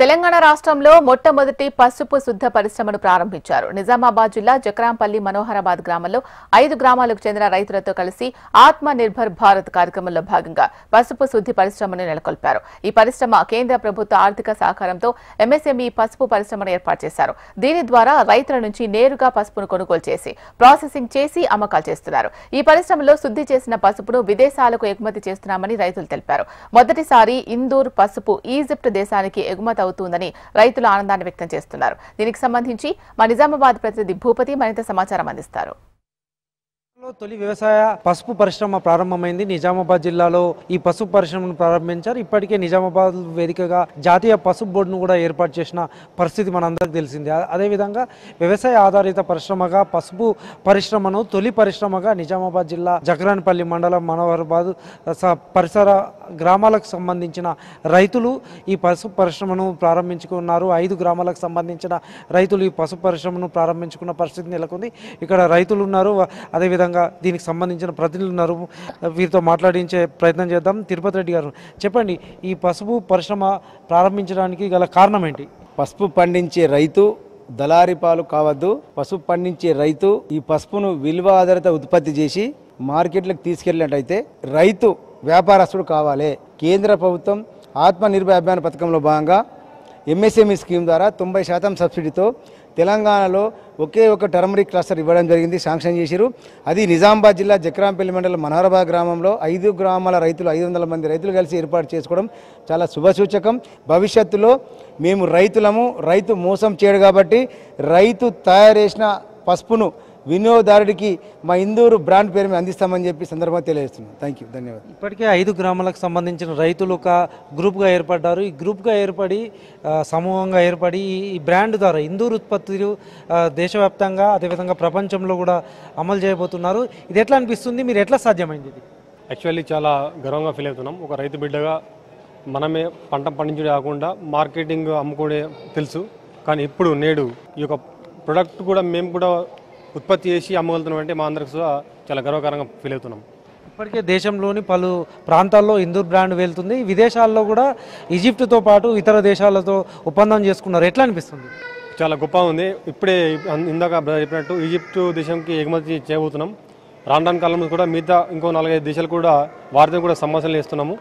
తెలంగాణ రాష్ట్రంలో మొట్టమొదటి పసుపు శుద్ధ పరిశ్రమను ప్రారంభించారు. నిజామాబాద్ జిల్లా జక్రాంపల్లి మనోహరాబాద్ గ్రామంలో 5 గ్రామాలకు చెందిన రైతులతో కలిసి ఆత్మ నిర్భర్ భారత్ కార్యక్రమంలో భాగంగా పసుపు శుద్ధి పరిశ్రమను నెలకొల్పారు. ఈ పరిశ్రమ కేంద్ర ప్రభుత్వ ఆర్థిక సహకారంతో ఎంఎస్ఎంఈ పసుపు పరిశ్రమను ఏర్పాటు చేశారు. దీని ద్వారా రైతుల నుంచి నేరుగా పసుపును కొనుగోలు చేసి ప్రాసెసింగ్ చేసి అమ్మకాలు చేస్తున్నారు. ఈ పరిశ్రమలో శుద్ధి చేసిన పసుపును విదేశాలకు ఎగుమతి చేస్తున్నామని రైతులు తెలిపారు. మొదటిసారి ఇందూర్ పసుపు ఈజిప్ట్ దేశానికి ఎగుమతి అవుతుందని రైతులు ఆనందాన్ని వ్యక్తం చేస్తున్నారు. దీనికి సంబంధించి మా నిజామాబాద్ ప్రతినిధి భూపతి మరింత సమాచారం అందిస్తారు. తొలి వ్యవసాయ పసుపు పరిశ్రమ ప్రారంభమైంది. నిజామాబాద్ జిల్లాలో ఈ పసుపు పరిశ్రమను ప్రారంభించారు. ఇప్పటికే నిజామాబాద్ వేదికగా జాతీయ పసుపు బోర్డును కూడా ఏర్పాటు చేసిన పరిస్థితి మనందరికీ తెలిసిందే. అదేవిధంగా వ్యవసాయ ఆధారిత పరిశ్రమగా పసుపు పరిశ్రమను తొలి పరిశ్రమగా నిజామాబాద్ జిల్లా జక్రాన్పల్లి మండలం మనోహరాబాద్ పరిసర గ్రామాలకు సంబంధించిన రైతులు ఈ పసుపు పరిశ్రమను ప్రారంభించుకున్నారు. 5 గ్రామాలకు సంబంధించిన రైతులు ఈ పసుపు పరిశ్రమను ప్రారంభించుకున్న పరిస్థితి నెలకొంది. ఇక్కడ రైతులు ఉన్నారు, అదేవిధంగా దీనికి సంబంధించిన ప్రతినిధులు ఉన్నారు. వీరితో మాట్లాడించే ప్రయత్నం చేద్దాం. తిరుపతి రెడ్డి గారు, చెప్పండి, ఈ పసుపు పరిశ్రమ ప్రారంభించడానికి గల కారణం ఏంటి? పసుపు పండించే రైతు దళారీ పాలు కావద్దు. పసుపు పండించే రైతు ఈ పసుపును విలువ ఆధారిత ఉత్పత్తి చేసి మార్కెట్లకు తీసుకెళ్ళినట్టయితే రైతు వ్యాపారస్తుడు కావాలి. కేంద్ర ప్రభుత్వం ఆత్మ నిర్భర్ అభియాన్ పథకంలో భాగంగా ఎంఎస్ఎంఈ స్కీమ్ ద్వారా 90% సబ్సిడీతో తెలంగాణలో ఒకే ఒక టర్మరిక్ క్లస్టర్ ఇవ్వడం జరిగింది, శాంక్షన్ చేశారు. అది నిజామాబాద్ జిల్లా జక్రాంపల్లి మండలం మనోహరాబాద్ గ్రామంలో 5 గ్రామాల రైతులు 500 మంది రైతులు కలిసి ఏర్పాటు చేసుకోవడం చాలా శుభసూచకం. భవిష్యత్తులో మేము రైతులము, రైతు మోసం చేయడు కాబట్టి రైతు తయారు చేసిన పసుపును వినియోగదారుడికి మా ఇందూరు బ్రాండ్ పేరు మీద అందిస్తామని చెప్పి సందర్భంగా తెలియజేస్తున్నాం. థ్యాంక్ యూ, ధన్యవాదాలు. ఇప్పటికే 5 గ్రామాలకు సంబంధించిన రైతులు ఒక గ్రూప్గా ఏర్పడ్డారు. ఈ గ్రూప్గా ఏర్పడి సమూహంగా ఏర్పడి ఈ బ్రాండ్ ద్వారా ఇందూరు ఉత్పత్తులు దేశవ్యాప్తంగా అదేవిధంగా ప్రపంచంలో కూడా అమలు చేయబోతున్నారు. ఇది ఎట్లా అనిపిస్తుంది? మీరు ఎట్లా సాధ్యమైంది? ఇది యాక్చువల్లీ చాలా గర్వంగా ఫీల్ అవుతున్నాం. ఒక రైతు బిడ్డగా మనమే పంట పండించడం కాకుండా మార్కెటింగ్ అమ్ముకునే తెలుసు, కానీ ఇప్పుడు నేడు ఈ యొక్క ప్రొడక్ట్ కూడా మేము కూడా ఉత్పత్తి చేసి అమ్మగలుగుతున్నాం అంటే మా అందరికి చాలా గర్వకారంగా ఫీల్ అవుతున్నాం. ఇప్పటికే దేశంలోని పలు ప్రాంతాల్లో ఇందూర్ బ్రాండ్ వెళ్తుంది. విదేశాల్లో కూడా ఈజిప్ట్తో పాటు ఇతర దేశాలతో ఒప్పందం చేసుకున్నారు. ఎట్లా అనిపిస్తుంది? చాలా గొప్ప ఉంది. ఇప్పుడే ఇందాక చెప్పినట్టు ఈజిప్ట్ దేశంకి ఎగుమతి చేయబోతున్నాం. రాను కాలంలో కూడా మిగతా ఇంకో 4-5 దేశాలు కూడా వారితో కూడా సంభాషణలు చేస్తున్నాము.